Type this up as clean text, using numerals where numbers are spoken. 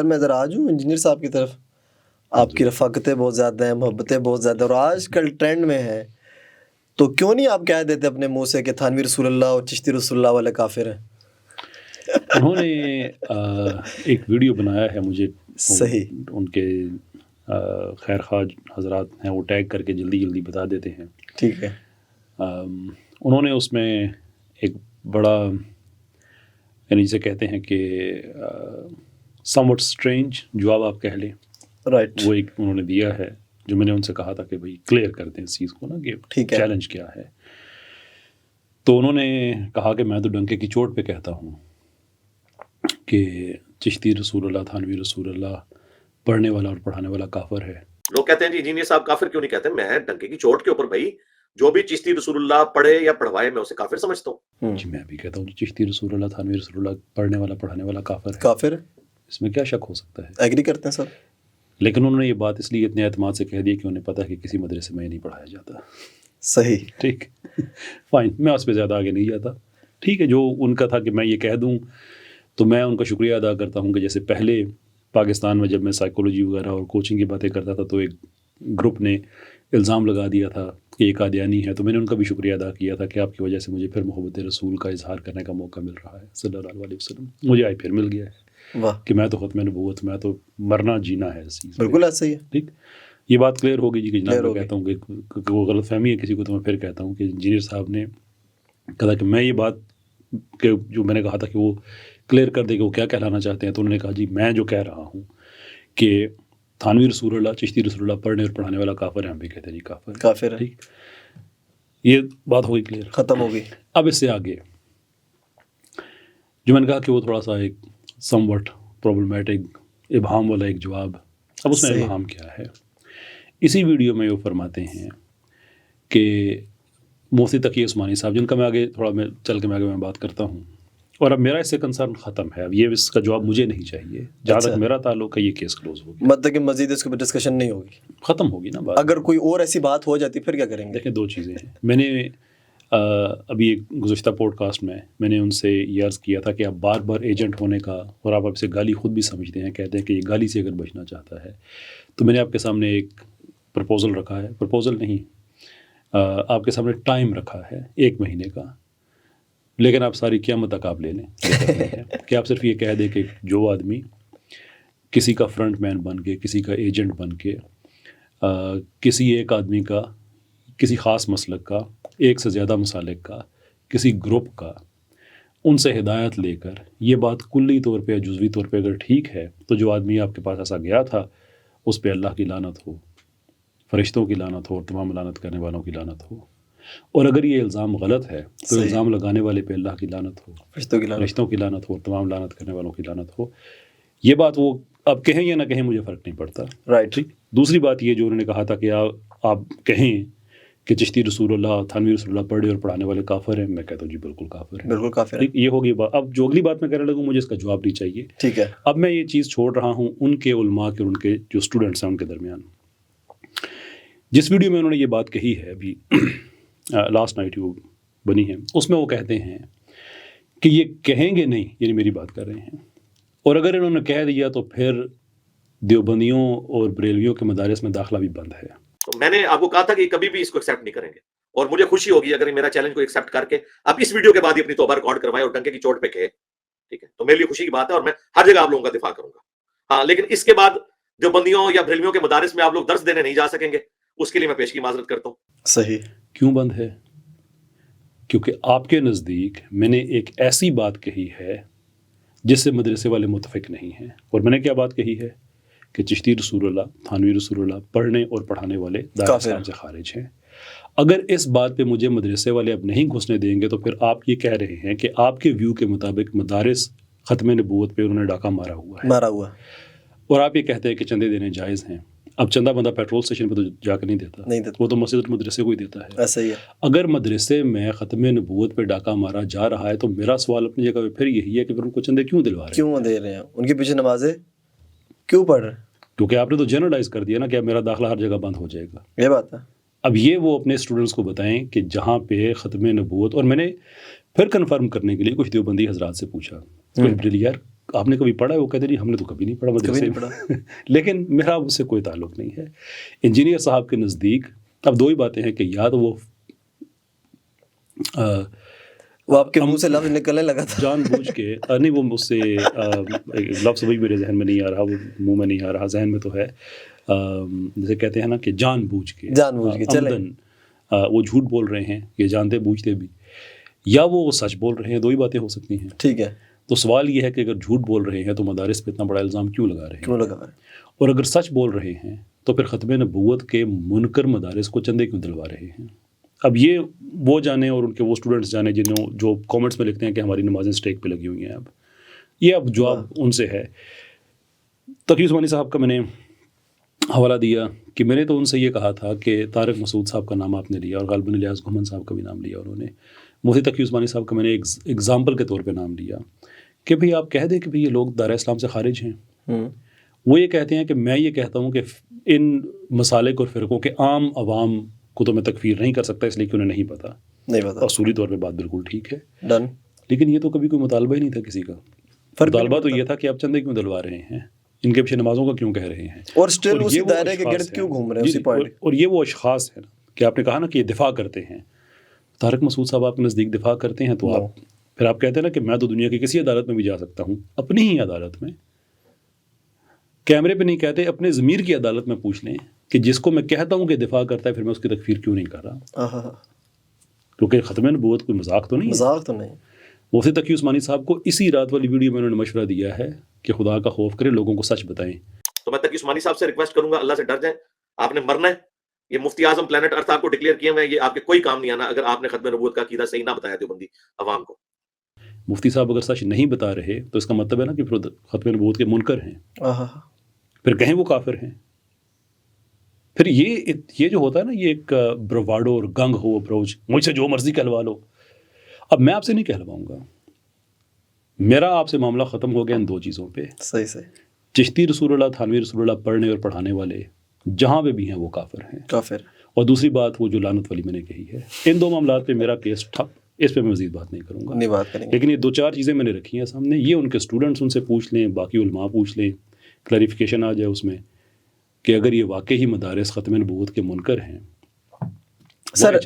سر میں ذرا آج ہوں انجینئر صاحب کی طرف. آپ کی رفاقتیں بہت زیادہ ہیں, محبتیں بہت زیادہ, اور آج کل ٹرینڈ میں ہیں, تو کیوں نہیں آپ کہہ دیتے اپنے منہ سے کہ تھانوی رسول اللہ اور چشتی رسول اللہ والے کافر ہیں؟ انہوں نے ایک ویڈیو بنایا ہے, مجھے صحیح ان کے خیر خواہ حضرات ہیں وہ ٹیگ کر کے جلدی بتا دیتے ہیں. ٹھیک ہے. انہوں نے اس میں ایک بڑا, یعنی جسے کہتے ہیں کہ سم وٹ اسٹرینج جواب آپ کہہ لیں, رائٹ, وہ ایک انہوں نے دیا ہے, جو میں نے ان سے کہا تھا کہ بھائی کلیئر کر دیں اس چیز کو نا کہ چیلنج کیا ہے. تو انہوں نے کہا کہ میں تو ڈنکے کی چوٹ پہ کہتا ہوں کہ چشتی رسول اللہ, تھانوی رسول اللہ, پڑھنے والا اور پڑھانے والا کافر ہے. لوگ کہتے ہیں جی انجینئر صاحب کافر کیوں نہیں کہتے؟ میں ڈنکے کی چوٹ کے اوپر بھائی جو بھی چشتی رسول اللہ پڑھے یا پڑھوائے میں اسے کافر سمجھتا ہوں. جی میں بھی کہتا ہوں چشتی رسول اللہ, تھانوی رسول اللہ, پڑھنے والا پڑھانے والا کافر ہے. کافر ہے, اس میں کیا شک ہو سکتا ہے؟ ایگری کرتے ہیں سب. لیکن انہوں نے یہ بات اس لیے اتنے اعتماد سے کہہ دی کہ انہیں پتہ ہے کہ کسی مدرسے میں نہیں پڑھایا جاتا. صحیح, ٹھیک, فائن, میں اس پہ زیادہ آگے نہیں جاتا. ٹھیک ہے, جو ان کا تھا کہ میں یہ کہہ دوں, تو میں ان کا شکریہ ادا کرتا ہوں کہ جیسے پہلے پاکستان میں جب میں سائیکولوجی وغیرہ اور کوچنگ کی باتیں کرتا تھا تو ایک گروپ نے الزام لگا دیا تھا کہ یہ قادیانی ہے, تو میں نے ان کا بھی شکریہ ادا کیا تھا کہ آپ کی وجہ سے مجھے پھر محبت رسول کا اظہار کرنے کا موقع مل رہا ہے صلی اللہ علیہ وسلم. مجھے آج پھر مل گیا ہے کہ میں تو ختم نبوت, میں تو مرنا جینا ہے اس چیز. بالکل ایسا ہی ہے. ٹھیک, یہ بات کلیئر ہوگی جی کہ جناب میں کہتا ہوں کہ وہ غلط فہمی ہے کسی کو, تو میں پھر کہتا ہوں کہ انجینئر صاحب نے کہا کہ میں یہ بات کہ جو میں نے کہا تھا کہ وہ کلیئر کر دے کہ وہ کیا کہلانا چاہتے ہیں, تو انہوں نے کہا جی میں جو کہہ رہا ہوں کہ تھانوی رسول اللہ, چشتی رسول اللہ پڑھنے اور پڑھانے والا کافر ہے, ہم بھی کہتے ہیں جی کافر ہے. ٹھیک, یہ بات ہوگی کلیئر, ختم ہوگی. اب اس سے آگے جو میں نے کہا کہ وہ تھوڑا سا ایک سم وٹ پرابلمیٹک ابہام والا ایک جواب. اب اس میں ابہام کیا ہے؟ اسی ویڈیو میں وہ فرماتے ہیں کہ مفتی تقی عثمانی صاحب, جن کا میں آگے تھوڑا میں چل کے میں آگے میں بات کرتا ہوں, اور اب میرا اس سے کنسرن ختم ہے, اب یہ اس کا جواب مجھے نہیں چاہیے. جہاں تک میرا تعلق ہے یہ کیس کلوز ہو گیا, مطلب کہ مزید اس کے اوپر ڈسکشن نہیں ہوگی, ختم ہوگی نا بات. اگر کوئی اور ایسی بات ہو جاتی پھر کیا کریں گے؟ دیکھیں دو چیزیں ہیں. میں نے ابھی ایک گزشتہ پوڈ کاسٹ میں نے ان سے یہ عرض کیا تھا کہ آپ بار بار ایجنٹ ہونے کا, اور آپ اسے گالی خود بھی سمجھتے ہیں, کہتے ہیں کہ یہ گالی سے اگر بچنا چاہتا ہے, تو میں نے آپ کے سامنے ایک پرپوزل رکھا ہے, پرپوزل نہیں, آپ کے سامنے ٹائم رکھا ہے 1 مہینے کا, لیکن آپ ساری قیامت تک آپ لے لیں کہ آپ صرف یہ کہہ دیں کہ جو آدمی کسی کا فرنٹ مین بن کے, کسی کا ایجنٹ بن کے, کسی ایک آدمی کا, کسی خاص مسلک کا, ایک سے زیادہ مسالک کا, کسی گروپ کا, ان سے ہدایت لے کر یہ بات کلی طور پہ یا جزوی طور پہ اگر ٹھیک ہے, تو جو آدمی آپ کے پاس ایسا گیا تھا اس پہ اللہ کی لعنت ہو, فرشتوں کی لعنت ہو, اور تمام لعنت کرنے والوں کی لعنت ہو. اور اگر یہ الزام غلط ہے تو الزام لگانے والے پہ اللہ کی لعنت ہو, فرشتوں کی لعنت ہو, اور تمام لعنت کرنے والوں کی لعنت ہو. یہ بات وہ اب کہیں یا نہ کہیں مجھے فرق نہیں پڑتا. رائٹ. دوسری بات یہ جو انہوں نے کہا تھا کہ آپ کہیں کہ چشتی رسول اللہ, تھانوی رسول اللہ پڑھے اور پڑھانے والے کافر ہیں, میں کہتا ہوں جی بالکل کافر ہیں, بالکل کافر ہیں. یہ ہوگی بات. اب جو اگلی بات میں کہنے لگوں مجھے اس کا جواب نہیں چاہیے. ٹھیک ہے. اب میں یہ چیز چھوڑ رہا ہوں ان کے علماء کے اور ان کے جو اسٹوڈنٹس ہیں ان کے درمیان. جس ویڈیو میں انہوں نے یہ بات کہی ہے ابھی لاسٹ نائٹ وہ بنی ہے, اس میں وہ کہتے ہیں کہ یہ کہیں گے نہیں, یعنی میری بات کر رہے ہیں, اور اگر انہوں نے کہہ دیا تو پھر دیوبندیوں اور بریلویوں کے مدارس میں داخلہ بھی بند ہے. میں نے آپ کو کہا تھا کہ کبھی بھی اس کو ایکسیپٹ نہیں کریں گے, اور مجھے خوشی ہوگی اگر میرا چیلنج کو ایکسیپٹ کر کے اب اس ویڈیو کے بعد ہی اپنی توبہ ریکارڈ کروائے اور ڈنکے کی چوٹ پہ کہے. ٹھیک ہے, تو میرے لیے خوشی کی بات ہے, اور میں ہر جگہ آپ لوگوں کا دفاع کروں گا. ہاں, لیکن اس کے بعد جو بندیوں یا بریلویوں کے مدارس میں آپ لوگ درس دینے نہیں جا سکیں گے, اس کے لیے میں پیشگی معذرت کرتا ہوں. صحیح. کیوں بند ہے؟ کیونکہ آپ کے نزدیک میں نے ایک ایسی بات کہی ہے جس سے مدرسے والے متفق نہیں ہیں. اور میں نے کیا بات کہی ہے کہ چشتی رسول اللہ, تھانوی رسول اللہ پڑھنے اور پڑھانے والے دار اسلام سے خارج ہیں. اگر اس بات پہ مجھے مدرسے والے اب نہیں گھسنے دیں گے تو پھر آپ یہ کہہ رہے ہیں کہ آپ کے ویو کے مطابق مدارس ختم نبوت پہ انہوں نے ڈاکہ مارا ہوا ہے, اور آپ یہ کہتے ہیں کہ چندے دینے جائز ہیں. اب چندہ بندہ پیٹرول اسٹیشن پہ تو جا کے نہیں دیتا, وہ تو مسجد مدرسے کو ہی دیتا ہے. ایسا ہی ہے. اگر مدرسے میں ختم نبوت پہ ڈاکہ مارا جا رہا ہے تو میرا سوال اپنی جگہ پہ پھر یہی ہے کہ پھر ان کو چندے کیوں دلوا رہے ہیں, کیوں دے رہے ہیں, ان کے پیچھے نمازیں کیوں پڑھ رہے ہیں؟ کیونکہ آپ نے تو جنرلائز کر دیا نا کہ اب میرا داخلہ ہر جگہ بند ہو جائے گا. یہ بات ہے. اب یہ وہ اپنے اسٹوڈنٹس کو بتائیں کہ جہاں پہ ختم نبوت, اور میں نے پھر کنفرم کرنے کے لیے کچھ دیوبندی حضرات سے پوچھا, کچھ یار آپ نے کبھی پڑھا ہے؟ وہ کہتے ہیں ہم نے تو کبھی نہیں پڑھا مدرسے نہیں میں لیکن میرا اس سے کوئی تعلق نہیں ہے. انجینئر صاحب کے نزدیک اب دو ہی باتیں ہیں کہ یا تو وہ آپ کے منہ سے لفظ نکلنے لگا تھا جان بوجھ کے نہیں، وہ مجھ سے لفظ وہی میرے ذہن میں نہیں آ رہا، وہ منہ میں نہیں آ رہا، ذہن میں تو ہے، جیسے کہتے ہیں نا کہ جان بوجھ کے چلیں وہ جھوٹ بول رہے ہیں، یہ جانتے بوجھتے بھی، یا وہ سچ بول رہے ہیں. دو ہی باتیں ہو سکتی ہیں. ٹھیک ہے. تو سوال یہ ہے کہ اگر جھوٹ بول رہے ہیں تو مدارس پہ اتنا بڑا الزام کیوں لگا رہے ہیں؟ اور اگر سچ بول رہے ہیں تو پھر ختم نبوت کے منکر مدارس کو چندے کیوں دلوا رہے ہیں؟ اب یہ وہ جانے اور ان کے وہ اسٹوڈنٹس جانے جنہوں جو کامنٹس میں لکھتے ہیں کہ ہماری نمازیں اسٹیک پہ لگی ہوئی ہیں. اب جواب ان سے ہے. تقی عثمانی صاحب کا میں نے حوالہ دیا کہ میں نے تو ان سے یہ کہا تھا کہ طارق مسعود صاحب کا نام آپ نے لیا اور غالباً الیاس گھمن صاحب کا بھی نام لیا انہوں نے. مفتی تقی عثمانی صاحب کا میں نے ایگزامپل کے طور پہ نام لیا کہ بھئی آپ کہہ دیں کہ بھئی یہ لوگ دار اسلام سے خارج ہیں. وہ یہ کہتے ہیں کہ میں یہ کہتا ہوں کہ ان مسالک اور فرقوں کے عام عوام کو تو میں تکفیر نہیں کر سکتا اس لیے کہ انہیں نہیں پتہ. اصولی طور پہ بات بالکل ٹھیک ہے، ڈن. لیکن یہ تو کبھی کوئی مطالبہ ہی نہیں تھا کسی کا. مطالبہ تو یہ تھا کہ آپ چندے کیوں دلوا رہے ہیں، ان کے پیچھے نمازوں کا کیوں کہہ رہے ہیں، اور اسٹل اسی دائرے کے گرد کیوں گھوم رہے ہیں اسی پوائنٹ. اور یہ وہ اشخاص ہیں کہ آپ نے کہا نا کہ یہ دفاع کرتے ہیں. طارق مسعود صاحب آپ کے نزدیک دفاع کرتے ہیں تو آپ پھر آپ کہتے ہیں نا کہ میں تو دنیا کی کسی عدالت میں بھی جا سکتا ہوں، اپنی ہی عدالت میں، کیمرے پہ نہیں کہتے، اپنے ضمیر کی عدالت میں پوچھ لیں کہ جس کو میں کہتا ہوں کہ دفاع کرتا ہے پھر میں اس کی تکفیر کیوں نہیں کر رہا. کیونکہ ختم نبوت کوئی مذاق تو نہیں ہے. مذاق تو نہیں. مفتی تقی عثمانی صاحب کو اسی رات والی ویڈیو میں انہوں نے مشورہ دیا ہے کہ خدا کا خوف کرے، لوگوں کو سچ بتائیں. تو میں تقی عثمانی صاحب سے ریکویسٹ کروں گا اللہ سے ڈر جائیں، آپ نے مرنا ہے. یہ مفتی اعظم پلانٹ ارتھ آپ کو ڈکلیئر کیے ہوئے ہیں، یہ آپ کے کوئی کام نہیں آنا اگر آپ نے ختم نبوت کا عقیدہ صحیح نہ بتایا دیوبندی عوام کو. مفتی صاحب اگر سچ نہیں بتا رہے تو اس کا مطلب ہے نا کہ پھر ختم نبوت کے منکر ہیں، پھر کہیں وہ کافر ہیں. پھر یہ جو ہوتا ہے نا، یہ ایک برواڈو اور گنگ ہو اپروچ، مجھ سے جو مرضی کہلوا لو. اب میں آپ سے نہیں کہلواؤں گا، میرا آپ سے معاملہ ختم ہو گیا ان دو چیزوں پہ. صحیح. چشتی رسول اللہ، تھانوی رسول اللہ پڑھنے اور پڑھانے والے جہاں پہ بھی ہیں وہ کافر. اور دوسری بات وہ جو لعنت والی میں نے کہی ہے، ان دو معاملات پہ میرا کیس ٹھپ، اس پہ میں مزید بات نہیں کروں گا. لیکن یہ دو چار چیزیں میں نے رکھی ہیں سامنے، یہ ان کے اسٹوڈنٹس ان سے پوچھ لیں، باقی علماء پوچھ لیں، کلیریفیکیشن آ جائے اس میں کہ اگر یہ واقعی مدارس ختم نبوت کے منکر ہیں. سر